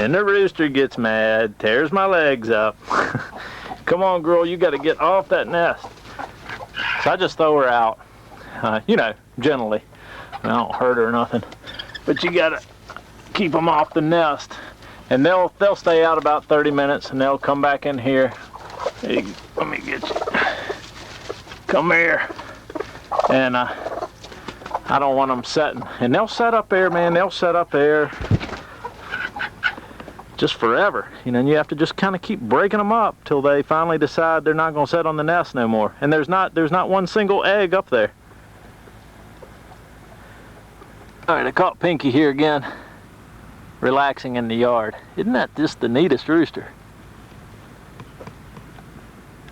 And the rooster gets mad, tears my legs up. Come on, girl, you got to get off that nest. So I just throw her out, you know, gently. I don't hurt her or nothing. But you got to keep them off the nest. And they'll stay out about 30 minutes, and they'll come back in here. Hey, let me get you. Come here. And I don't want them setting. And they'll set up there, man. They'll set up there just forever. You know, and you have to just kind of keep breaking them up till they finally decide they're not going to set on the nest no more. And there's not one single egg up there. All right, I caught Pinky here again, relaxing in the yard. Isn't that just the neatest rooster?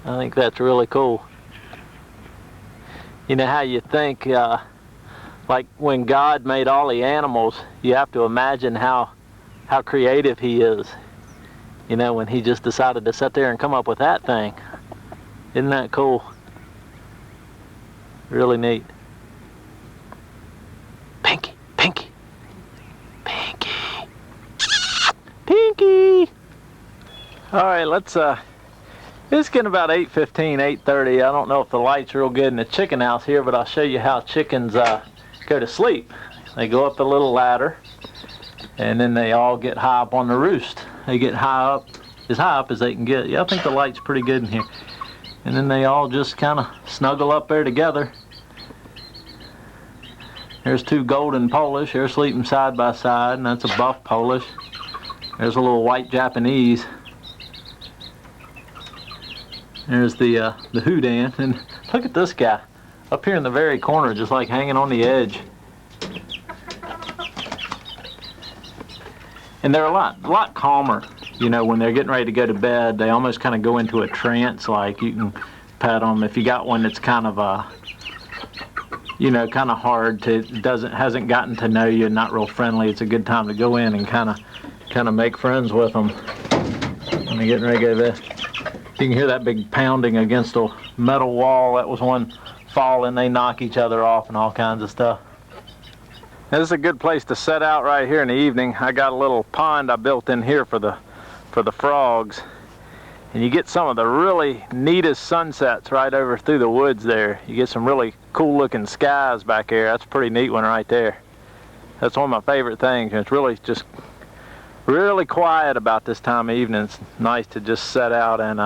I think that's really cool. You know how you think, like when God made all the animals, you have to imagine how creative he is. You know, when he just decided to sit there and come up with that thing. Isn't that cool? Really neat. Pinky, Pinky, Pinky, Pinky. All right, let's, it's getting about 8:15, 8:30. I don't know if the light's real good in the chicken house here, but I'll show you how chickens go to sleep. They go up the little ladder, and then they all get high up on the roost. They get high up as they can get. Yeah, I think the light's pretty good in here. And then they all just kind of snuggle up there together. There's two golden Polish. They're sleeping side by side, and that's a buff Polish. There's a little white Japanese. There's the Houdan, and look at this guy up here in the very corner, just like hanging on the edge. And they're a lot calmer, you know, when they're getting ready to go to bed. They almost kind of go into a trance. Like you can pet them. If you got one that's kind of you know, kind of hard to hasn't gotten to know you, not real friendly, it's a good time to go in and kind of make friends with them when they're getting ready to go to bed. You can hear that big pounding against a metal wall. That was one falling. They knock each other off and all kinds of stuff. Now, this is a good place to set out right here in the evening. I got a little pond I built in here for the frogs. And you get some of the really neatest sunsets right over through the woods there. You get some really cool looking skies back there. That's a pretty neat one right there. That's one of my favorite things. It's really just really quiet about this time of evening. It's nice to just set out and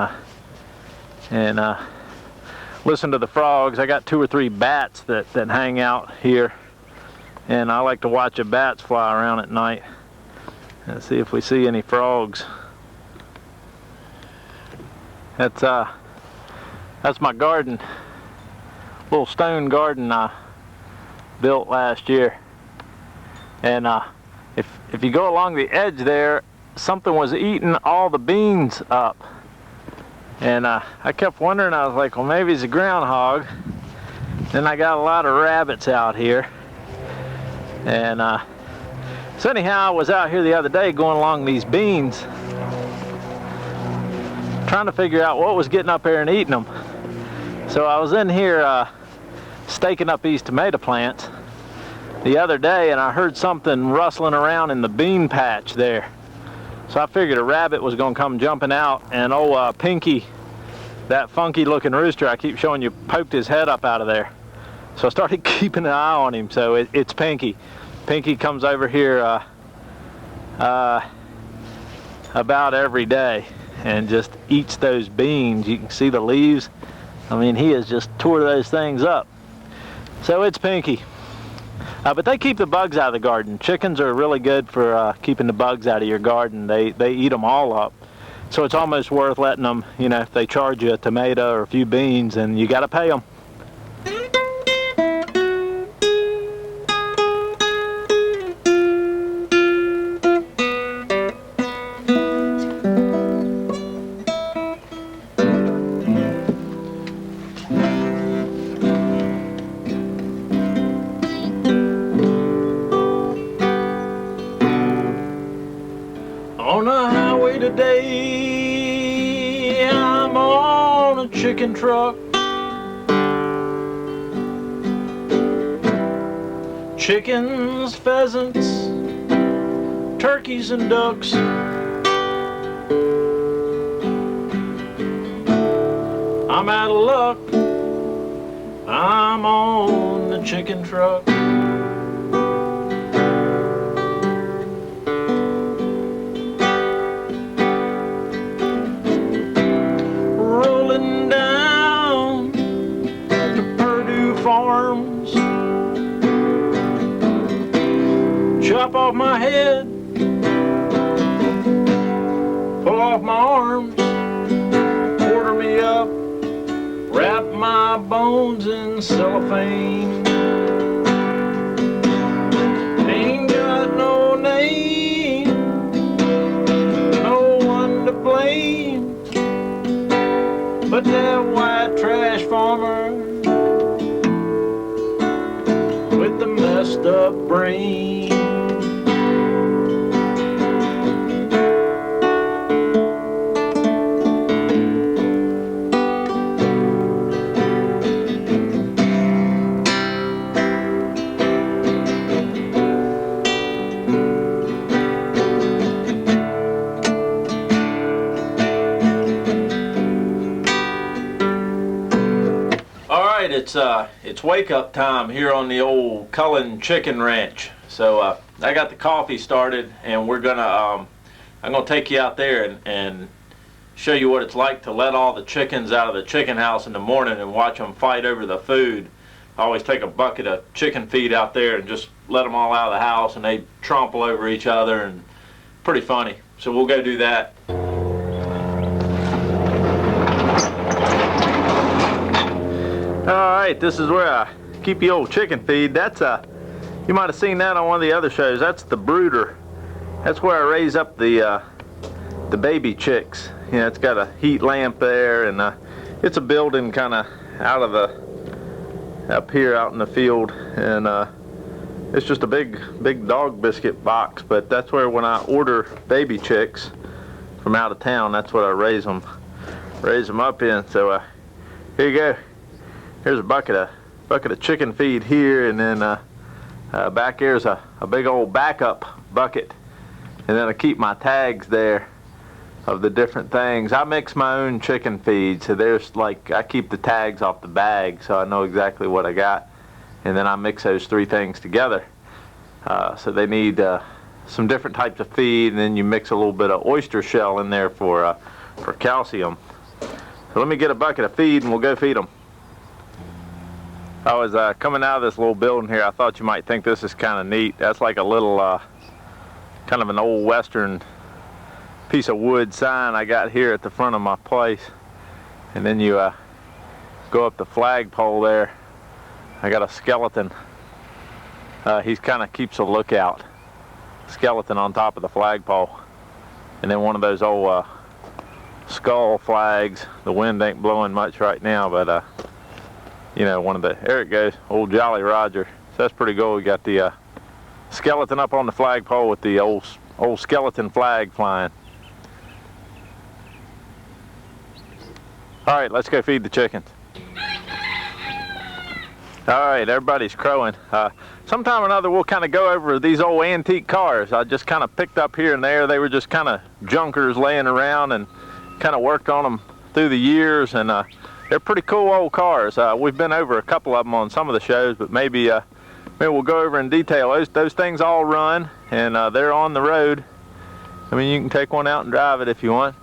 listen to the frogs. I got 2 or 3 bats that hang out here, and I like to watch the bats fly around at night and see if we see any frogs. That's my garden, little stone garden I built last year, and if you go along the edge there, something was eating all the beans up. And I kept wondering, I was like, well, maybe it's a groundhog. Then I got a lot of rabbits out here. And so anyhow, I was out here the other day going along these beans, trying to figure out what was getting up there and eating them. So I was in here staking up these tomato plants the other day, and I heard something rustling around in the bean patch there. So I figured a rabbit was going to come jumping out, and old Pinky, that funky looking rooster I keep showing you, poked his head up out of there. So I started keeping an eye on him. So it's Pinky. Pinky comes over here about every day and just eats those beans. You can see the leaves. I mean, he has just tore those things up. So it's Pinky. But they keep the bugs out of the garden. Chickens are really good for keeping the bugs out of your garden. They eat them all up. So it's almost worth letting them, you know, if they charge you a tomato or a few beans, and you got to pay them. On the highway today, I'm on a chicken truck. Chickens, pheasants, turkeys and ducks. I'm out of luck. I'm on the chicken truck. Rolling down to Purdue Farms. Chop off my head, pull off my arms, order me up, wrap my bones in cellophane. Ain't got no name, no one to blame, but that white trash farmer with the messed up brain. It's wake up time here on the old Cullen Chicken Ranch. So I got the coffee started, and we're gonna I'm gonna take you out there and show you what it's like to let all the chickens out of the chicken house in the morning and watch them fight over the food. I always take a bucket of chicken feed out there and just let them all out of the house, and they trample over each other, and pretty funny. So we'll go do that. Alright, this is where I keep the old chicken feed. That's you might have seen that on one of the other shows. That's the brooder. That's where I raise up the baby chicks. You know, it's got a heat lamp there, and it's a building kind of out of the up here out in the field, and it's just a big dog biscuit box. But that's where, when I order baby chicks from out of town, that's what I raise them up in. So here you go. Here's a bucket of chicken feed here, and then back here's a big old backup bucket, and then I keep my tags there of the different things. I mix my own chicken feed, so there's like, I keep the tags off the bag so I know exactly what I got, and then I mix those three things together. So they need some different types of feed, and then you mix a little bit of oyster shell in there for calcium. So let me get a bucket of feed and we'll go feed them. I was coming out of this little building here. I thought you might think this is kind of neat. That's like a little kind of an old western piece of wood sign I got here at the front of my place, and then you go up the flagpole there. I got a skeleton. He kind of keeps a lookout. Skeleton on top of the flagpole, and then one of those old skull flags. The wind ain't blowing much right now, but you know, one of the, there it goes, old Jolly Roger. So that's pretty cool. We got the skeleton up on the flagpole with the old skeleton flag flying. All right, let's go feed the chickens. All right, everybody's crowing. Sometime or another we'll kind of go over these old antique cars I just kind of picked up here and there. They were just kind of junkers laying around, and kind of worked on them through the years, and they're pretty cool old cars. We've been over a couple of them on some of the shows, but maybe we'll go over in detail. Those things all run, and they're on the road. I mean, you can take one out and drive it if you want.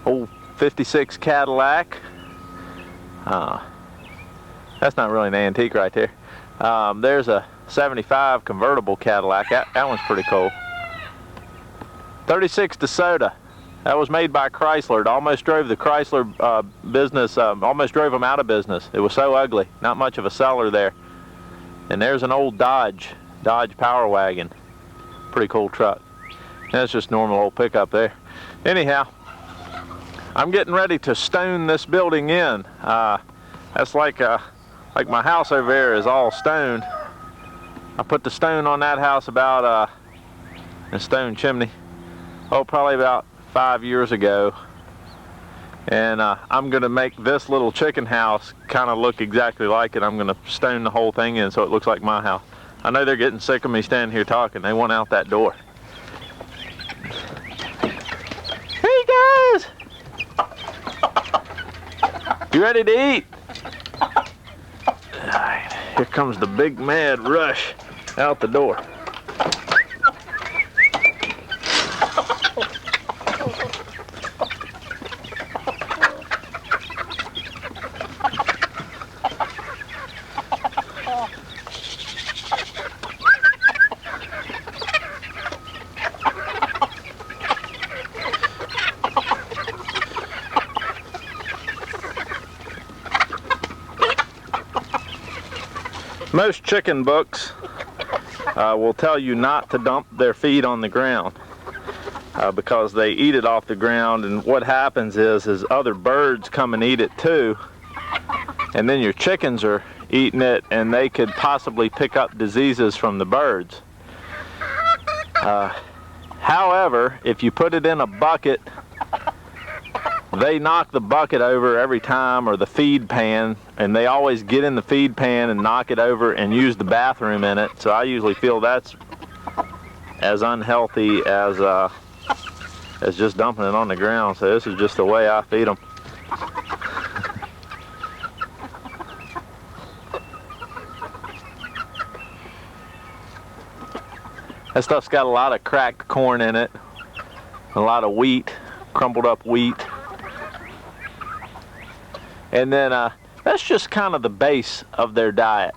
Old 56 Cadillac. That's not really an antique right there. There's a 75 convertible Cadillac. That one's pretty cool. 36 DeSoto. That was made by Chrysler. It almost drove the Chrysler business, almost drove them out of business. It was so ugly. Not much of a seller there. And there's an old Dodge Power Wagon. Pretty cool truck. That's just normal old pickup there. Anyhow, I'm getting ready to stone this building in. That's like my house over there is all stone. I put the stone on that house about a stone chimney. Oh, probably about 5 years ago, and I'm gonna make this little chicken house kind of look exactly like it. I'm gonna stone the whole thing in so it looks like my house. I know they're getting sick of me standing here talking. They want out that door. Hey guys! You ready to eat? Alright, here comes the big mad rush out the door. Most chicken books will tell you not to dump their feed on the ground because they eat it off the ground, and what happens is other birds come and eat it too, and then your chickens are eating it and they could possibly pick up diseases from the birds. However, if you put it in a bucket, they knock the bucket over every time, or the feed pan, and they always get in the feed pan and knock it over and use the bathroom in it. So I usually feel that's as unhealthy as just dumping it on the ground. So this is just the way I feed them. That stuff's got a lot of cracked corn in it, a lot of wheat, crumbled up wheat. And then that's just kind of the base of their diet.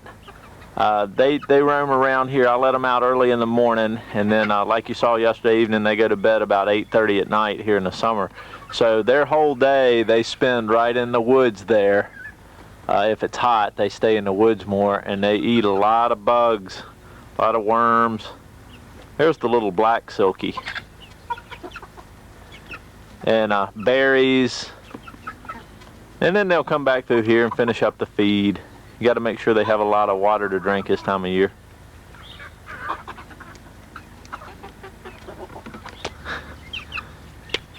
They roam around here. I let them out early in the morning, and then like you saw yesterday evening, they go to bed about 8:30 at night here in the summer. So their whole day they spend right in the woods there. If it's hot, they stay in the woods more, and they eat a lot of bugs, a lot of worms. There's the little black silky. And berries. And then they'll come back through here and finish up the feed. You got to make sure they have a lot of water to drink this time of year.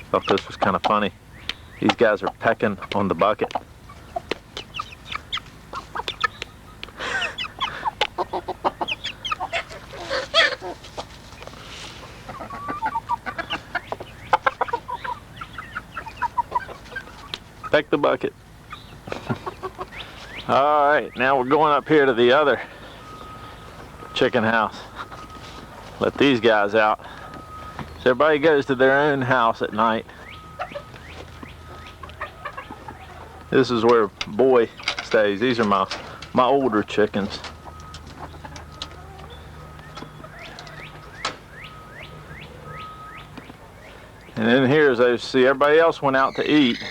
Thought this was kind of funny. These guys are pecking on the bucket. Peck the bucket. Alright, now we're going up here to the other chicken house. Let these guys out. So everybody goes to their own house at night. This is where Boy stays. These are my older chickens. And then here's those. See, everybody else went out to eat.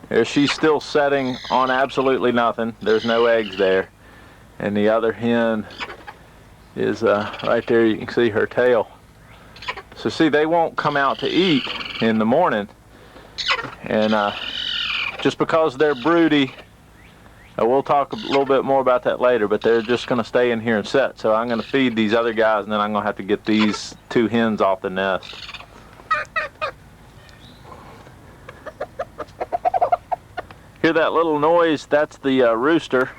There, she's still setting on absolutely nothing. There's no eggs there. And the other hen is right there. You can see her tail. So see, they won't come out to eat in the morning. And just because they're broody, we'll talk a little bit more about that later, but they're just going to stay in here and set. So I'm going to feed these other guys, and then I'm going to have to get these two hens off the nest. Hear that little noise? That's the rooster.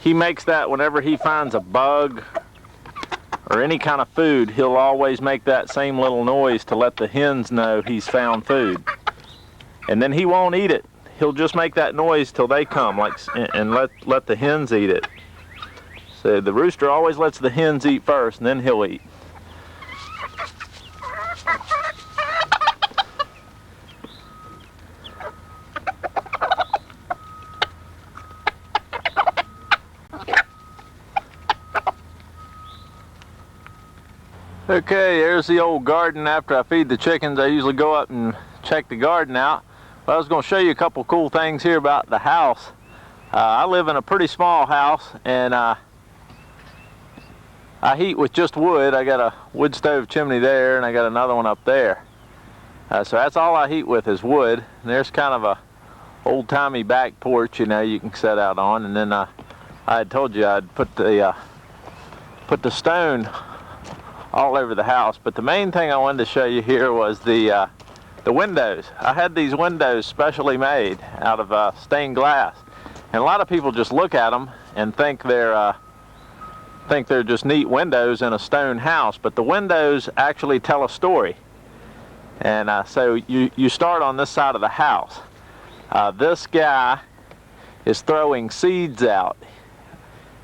He makes that whenever he finds a bug or any kind of food. He'll always make that same little noise to let the hens know he's found food. And then he won't eat it. He'll just make that noise till they come, and let the hens eat it. So the rooster always lets the hens eat first, and then he'll eat. Okay, there's the old garden. After I feed the chickens, I usually go up and check the garden out. But I was going to show you a couple cool things here about the house. I live in a pretty small house, and I heat with just wood. I got a wood stove chimney there, and I got another one up there. So that's all I heat with is wood. And there's kind of a old-timey back porch, you know, you can set out on. And then I had told you I'd put the stone all over the house. But the main thing I wanted to show you here was the windows. I had these windows specially made out of stained glass, and a lot of people just look at them and think they're just neat windows in a stone house, but the windows actually tell a story. And so you start on this side of the house. This guy is throwing seeds out.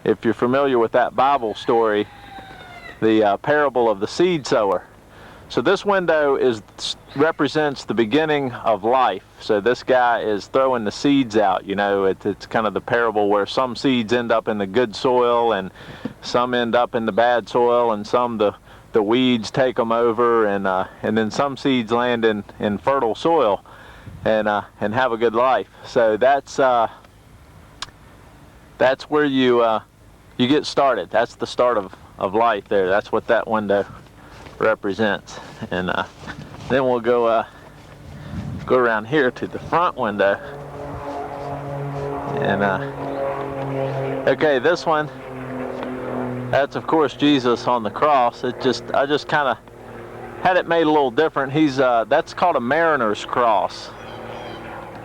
If you're familiar with that Bible story, the parable of the seed sower. So this window represents the beginning of life. So this guy is throwing the seeds out. You know, it's kind of the parable where some seeds end up in the good soil and some end up in the bad soil, and some the weeds take them over, and then some seeds land in fertile soil and have a good life. So that's where you get started. That's the start of life there. That's what that window represents. And then we'll go around here to the front window. And okay, this one, that's of course Jesus on the cross. I just kind of had it made a little different. That's called a mariner's cross.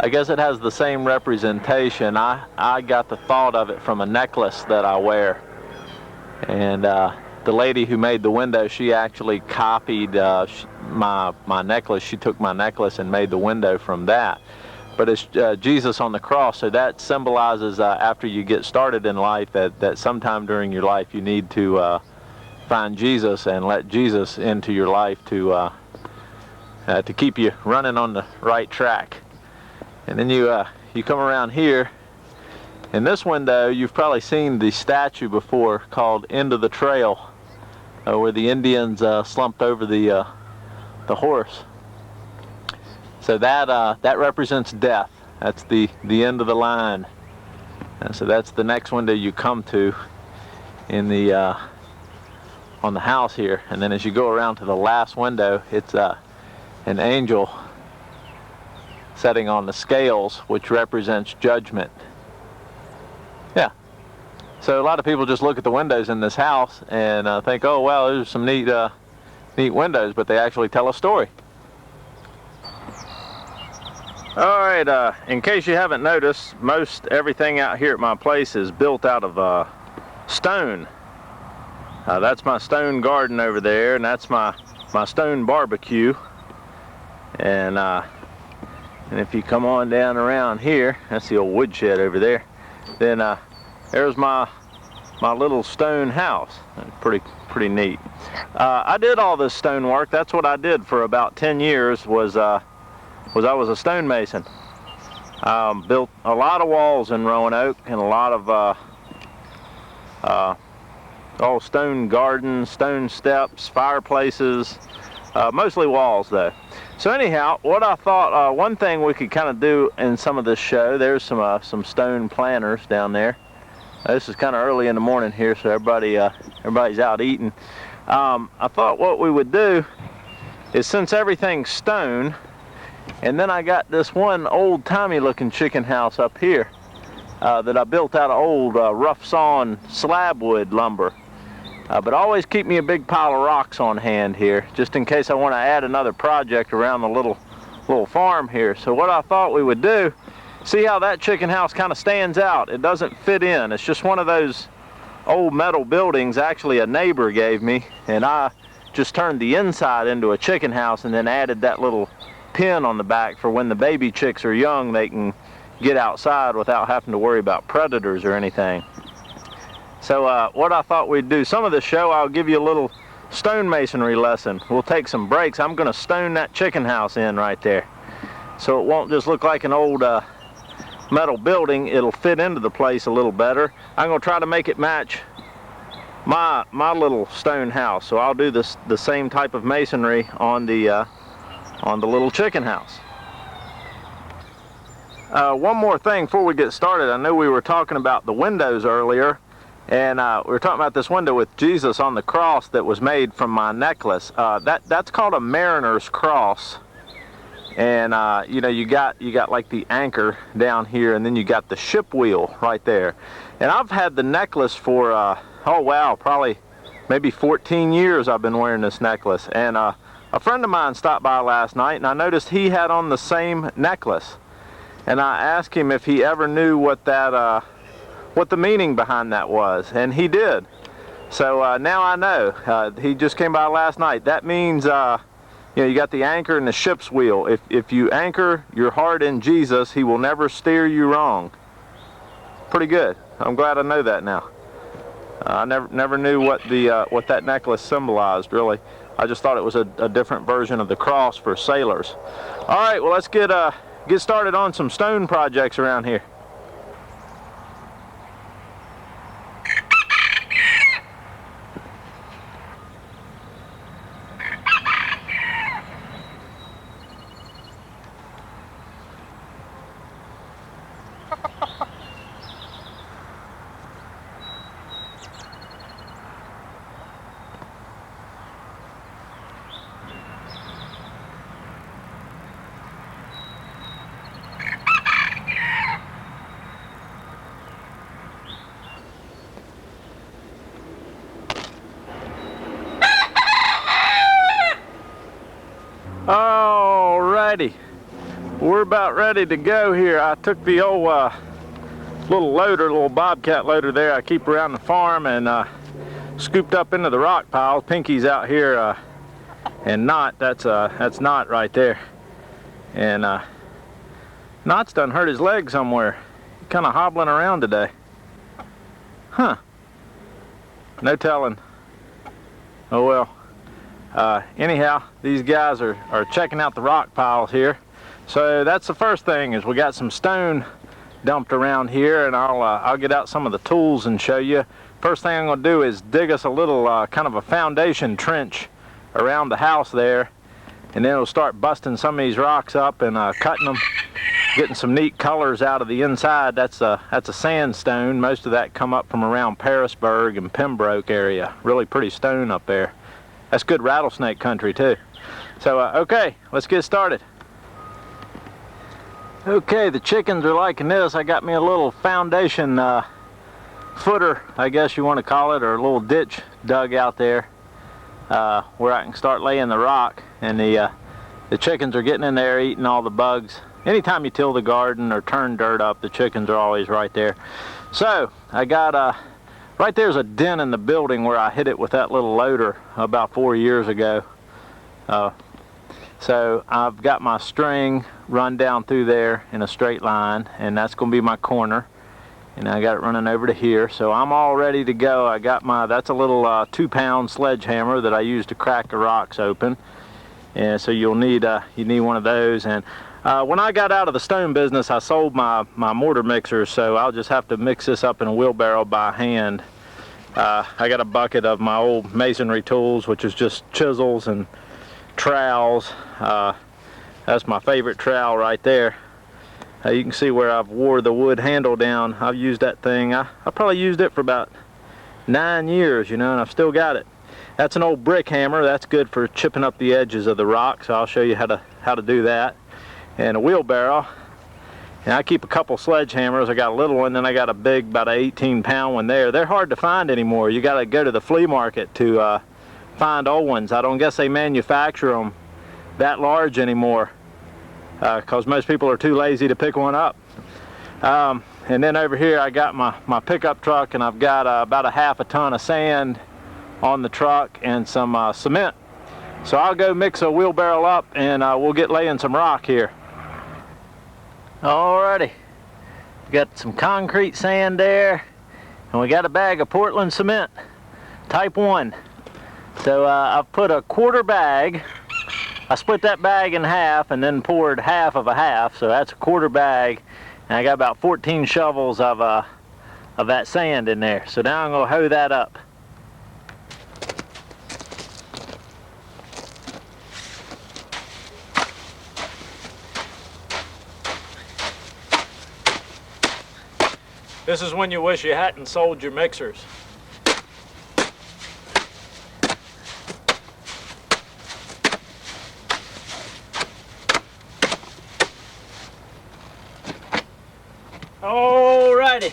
I guess it has the same representation. I got the thought of it from a necklace that I wear. And the lady who made the window, she actually copied my necklace. She took my necklace and made the window from that. But it's Jesus on the cross, so that symbolizes after you get started in life that sometime during your life you need to find Jesus and let Jesus into your life to keep you running on the right track. And then you come around here. In this window, you've probably seen the statue before called End of the Trail, where the Indians slumped over the horse. So that represents death. That's the end of the line. And so that's the next window you come to in the on the house here. And then as you go around to the last window, it's an angel sitting on the scales, which represents judgment. Yeah. So a lot of people just look at the windows in this house and think, oh, well, there's some neat windows, but they actually tell a story. All right, in case you haven't noticed, most everything out here at my place is built out of stone. That's my stone garden over there, and that's my stone barbecue. And if you come on down around here, that's the old woodshed over there. Then there's my little stone house. Pretty neat. I did all this stone work. That's what I did for about 10 years. I was a stonemason. Built a lot of walls in Roanoke and a lot of all stone gardens, stone steps, fireplaces, mostly walls though. So anyhow, what I thought, one thing we could kind of do in some of this show, there's some stone planters down there. This is kind of early in the morning here, so everybody's out eating. I thought what we would do is, since everything's stone, and then I got this one old-timey looking chicken house up here that I built out of old rough sawn slab wood lumber. But always keep me a big pile of rocks on hand here, just in case I want to add another project around the little farm here. So what I thought we would do, see how that chicken house kind of stands out. It doesn't fit in. It's just one of those old metal buildings actually a neighbor gave me, and I just turned the inside into a chicken house and then added that little pen on the back for when the baby chicks are young, they can get outside without having to worry about predators or anything. So what I thought we'd do, some of the show I'll give you a little stonemasonry lesson. We'll take some breaks. I'm going to stone that chicken house in right there, so it won't just look like an old metal building. It'll fit into the place a little better. I'm going to try to make it match my little stone house. So I'll do the same type of masonry on the little chicken house. One more thing before we get started. I know we were talking about the windows earlier, and we were talking about this window with Jesus on the cross that was made from my necklace. That's called a mariner's cross. And you know, you got like the anchor down here, and then you got the ship wheel right there. And I've had the necklace for oh wow, probably maybe 14 years I've been wearing this necklace. And a friend of mine stopped by last night, and I noticed he had on the same necklace. And I asked him if he ever knew what the meaning behind that was, and he did. So now I know. He just came by last night. That means You know, you got the anchor and the ship's wheel. If you anchor your heart in Jesus, he will never steer you wrong. Pretty good. I'm glad I know that now. I never knew what that necklace symbolized, really. I just thought it was a different version of the cross for sailors. All right, well, let's get started on some stone projects around here. Alrighty, we're about ready to go here. I took the old little bobcat loader there I keep around the farm and scooped up into the rock piles. Pinky's out here and Knot, that's Knot right there. And Knot's done hurt his leg somewhere. He's kind of hobbling around today. Huh. No telling. Oh well. Anyhow, these guys are checking out the rock piles here. So that's the first thing, is we got some stone dumped around here, and I'll get out some of the tools and show you. First thing I'm going to do is dig us a little kind of a foundation trench around the house there, and then we'll start busting some of these rocks up and cutting them, getting some neat colors out of the inside. That's a sandstone. Most of that come up from around Parisburg and Pembroke area. Really pretty stone up there. That's good rattlesnake country too. So okay, let's get started. Okay, the chickens are liking this. I got me a little foundation footer, I guess you want to call it, or a little ditch dug out there where I can start laying the rock. And the chickens are getting in there eating all the bugs. Anytime you till the garden or turn dirt up, the chickens are always right there. So I got right there's a dent in the building where I hit it with that little loader about 4 years ago. So I've got my string run down through there in a straight line, and that's going to be my corner. And I got it running over to here, so I'm all ready to go. I got that's a little 2-pound sledgehammer that I use to crack the rocks open. And so you need one of those. And when I got out of the stone business, I sold my mortar mixers, so I'll just have to mix this up in a wheelbarrow by hand. I got a bucket of my old masonry tools, which is just chisels and trowels. That's my favorite trowel right there. You can see where I've wore the wood handle down. I've used that thing. I probably used it for about 9 years, you know, and I've still got it. That's an old brick hammer. That's good for chipping up the edges of the rock, so I'll show you how to do that. And a wheelbarrow. And I keep a couple sledgehammers. I got a little one, then I got a big, about an 18-pound one there. They're hard to find anymore. You got to go to the flea market to find old ones. I don't guess they manufacture them that large anymore because most people are too lazy to pick one up. And then over here I got my pickup truck, and I've got about a half a ton of sand on the truck and some cement. So I'll go mix a wheelbarrow up and we'll get laying some rock here. Alrighty, got some concrete sand there, and we got a bag of Portland cement, type 1. So I've put a quarter bag. I split that bag in half and then poured half of a half, so that's a quarter bag. And I got about 14 shovels of that sand in there. So now I'm going to hoe that up. This is when you wish you hadn't sold your mixers. Alrighty,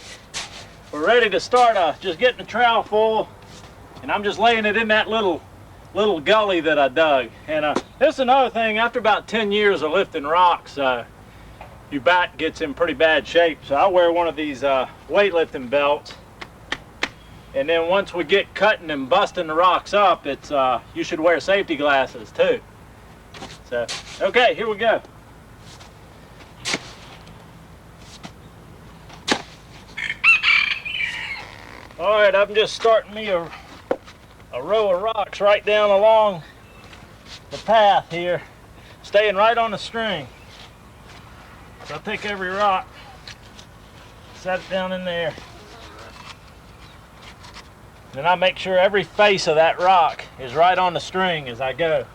we're ready to start just getting the trowel full, and I'm just laying it in that little gully that I dug. And this is another thing, after about 10 years of lifting rocks, your back gets in pretty bad shape. So I wear one of these weightlifting belts, and then once we get cutting and busting the rocks up, it's you should wear safety glasses too. So, okay, here we go. All right, I'm just starting me a row of rocks right down along the path here, staying right on the string. So I'll take every rock, set it down in there. Then I make sure every face of that rock is right on the string as I go.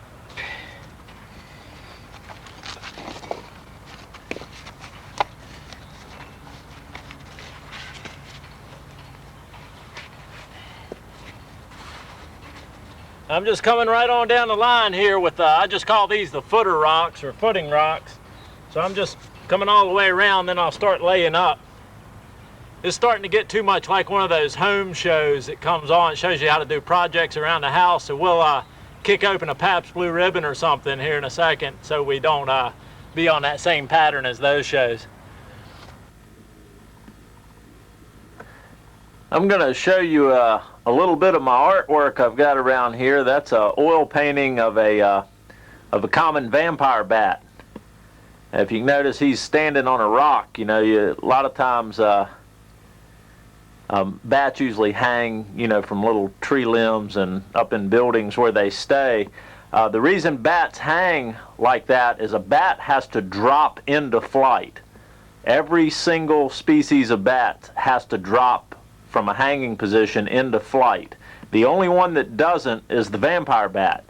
I'm just coming right on down the line here with, I just call these the footer rocks or footing rocks. So I'm just coming all the way around, then I'll start laying up. It's starting to get too much like one of those home shows that comes on. It shows you how to do projects around the house. So we'll kick open a Pabst Blue Ribbon or something here in a second so we don't be on that same pattern as those shows. I'm going to show you a little bit of my artwork I've got around here. That's an oil painting of a common vampire bat. If you notice, he's standing on a rock. You know, a lot of times bats usually hang, you know, from little tree limbs and up in buildings where they stay. The reason bats hang like that is a bat has to drop into flight. Every single species of bat has to drop from a hanging position into flight. The only one that doesn't is the vampire bat.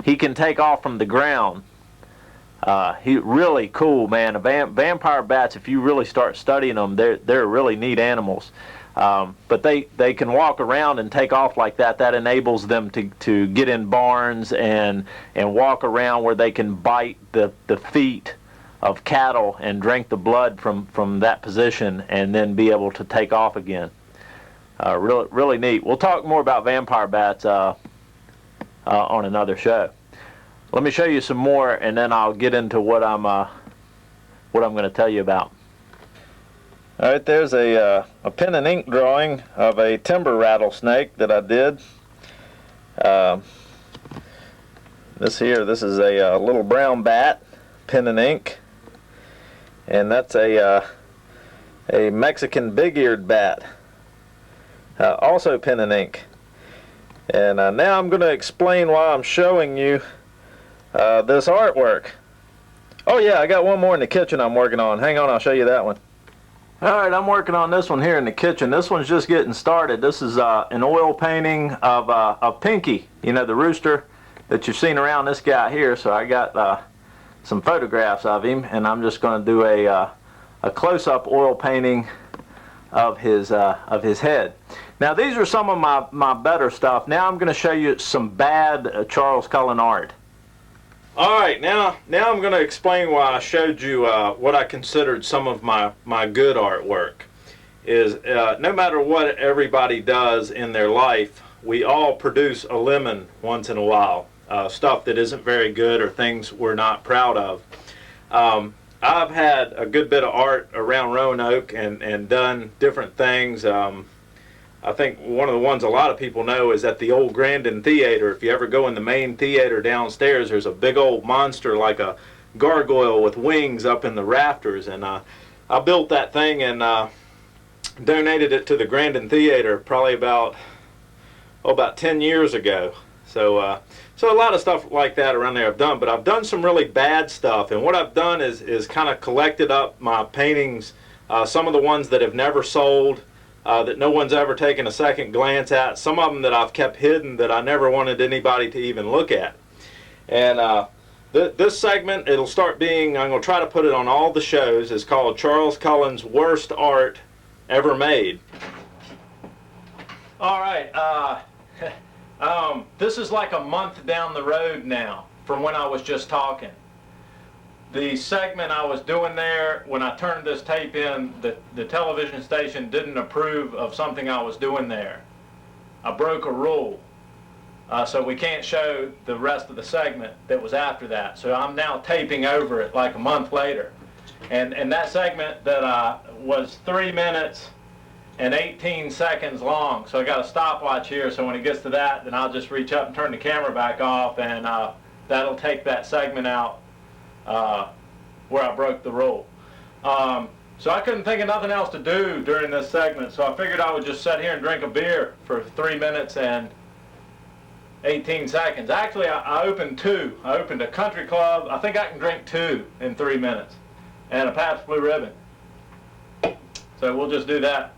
He can take off from the ground. He really cool, man. Vampire bats, if you really start studying them, they're really neat animals. But they can walk around and take off like that. That enables them to get in barns and walk around where they can bite the feet of cattle and drink the blood from that position and then be able to take off again. Really neat. We'll talk more about vampire bats on another show. Let me show you some more, and then I'll get into what I'm going to tell you about. All right, there's a pen and ink drawing of a timber rattlesnake that I did. This is a little brown bat, pen and ink, and that's a Mexican big-eared bat. Also pen and ink. And now I'm going to explain why I'm showing you this artwork. Oh yeah, I got one more in the kitchen I'm working on. Hang on, I'll show you that one. Alright, I'm working on this one here in the kitchen. This one's just getting started. This is an oil painting of Pinky, you know, the rooster that you've seen around this guy here. So I got some photographs of him, and I'm just going to do a close-up oil painting of his head. Now these are some of my better stuff. Now I'm going to show you some bad Charles Cullen art. Alright, now I'm going to explain why I showed you what I considered some of my good artwork. Is no matter what everybody does in their life, we all produce a lemon once in a while. Stuff that isn't very good or things we're not proud of. I've had a good bit of art around Roanoke and done different things. I think one of the ones a lot of people know is at the old Grandin Theater. If you ever go in the main theater downstairs, there's a big old monster like a gargoyle with wings up in the rafters. And I built that thing and donated it to the Grandin Theater probably about 10 years ago. So a lot of stuff like that around there I've done, but I've done some really bad stuff. And what I've done is kind of collected up my paintings, some of the ones that have never sold, that no one's ever taken a second glance at, some of them that I've kept hidden that I never wanted anybody to even look at. And this segment, it'll start being, I'm going to try to put it on all the shows, is called Charles Cullen's Worst Art Ever Made. Alright, this is like a month down the road now from when I was just talking. The segment I was doing there, when I turned this tape in, the television station didn't approve of something I was doing there. I broke a rule. So we can't show the rest of the segment that was after that. So I'm now taping over it like a month later. And that segment that was 3 minutes and 18 seconds long. So I got a stopwatch here, so when it gets to that, then I'll just reach up and turn the camera back off, and that'll take that segment out where I broke the rule. So I couldn't think of nothing else to do during this segment, so I figured I would just sit here and drink a beer for 3 minutes and 18 seconds. Actually, I opened two. I opened a country club. I think I can drink 2 in 3 minutes. And a Pabst Blue Ribbon. So we'll just do that.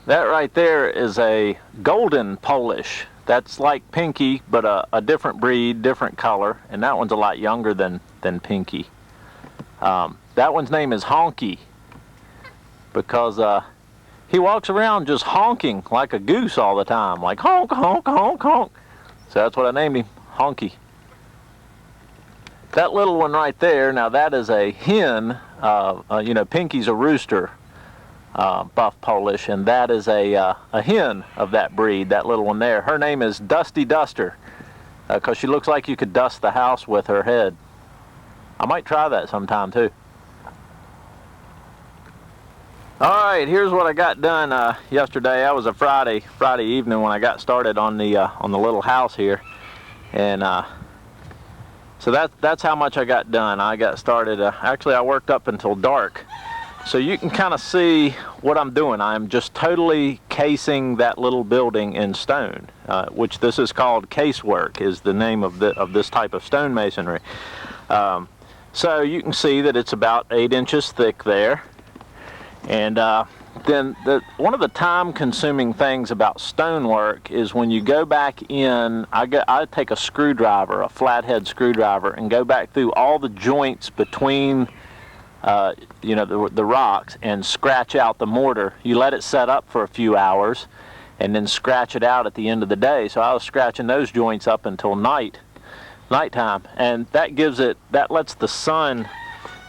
That right there is a golden Polish. That's like Pinky, but a different breed, different color, and that one's a lot younger than Pinky. That one's name is Honky because he walks around just honking like a goose all the time, like honk, honk, honk, honk. So that's what I named him, Honky. That little one right there, now that is a hen. You know, Pinky's a rooster. Buff Polish, and that is a hen of that breed, that little one there. Her name is Dusty Duster because she looks like you could dust the house with her head. I might try that sometime too. Alright, here's what I got done yesterday. That was a Friday evening when I got started on the little house here, and so that's how much I got done. I got started, actually I worked up until dark. So you can kind of see what I'm doing. I'm just totally casing that little building in stone, which this is called casework, is the name of this type of stone masonry. So you can see that it's about 8 inches thick there. And then one of the time-consuming things about stonework is when you go back in, I take a screwdriver, a flathead screwdriver, and go back through all the joints between you know, the rocks, and scratch out the mortar. You let it set up for a few hours and then scratch it out at the end of the day. So I was scratching those joints up until nighttime, and that lets the sun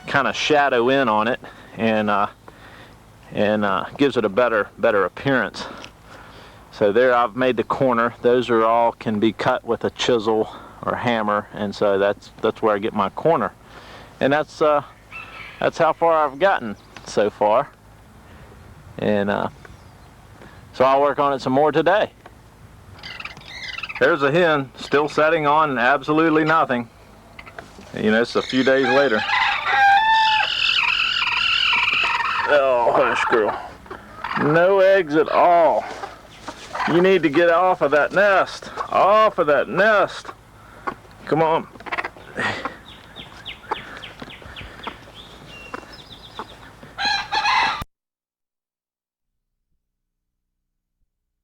kind of shadow in on it and gives it a better appearance. So there I've made the corner. Those are all can be cut with a chisel or hammer, and so that's where I get my corner. And that's how far I've gotten so far, and so I'll work on it some more today. There's a hen still setting on absolutely nothing. You know, it's a few days later. Oh, hush girl. No eggs at all. You need to get off of that nest. Off of that nest. Come on.